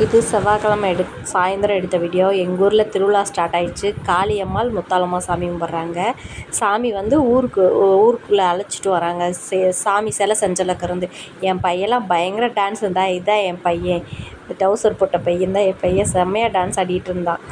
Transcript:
இது செவ்வாய்க்கிழமை சாயந்தரம் எடுத்த வீடியோ. எங்கள் ஊரில் திருவிழா ஸ்டார்ட் ஆகிடுச்சு. காளியம்மாள் முத்தாலம்மா சாமி கும்பிட்றாங்க. சாமி வந்து ஊருக்குள்ளே அழைச்சிட்டு வராங்க. சாமி சிலை செஞ்சலக்கிருந்து என் பையன்லாம் பயங்கர டான்ஸ் இருந்தால் இதான் என் பையன், டவுசர் போட்ட பையன் தான் என் பையன். செம்மையாக டான்ஸ் ஆடிட்டு இருந்தான்.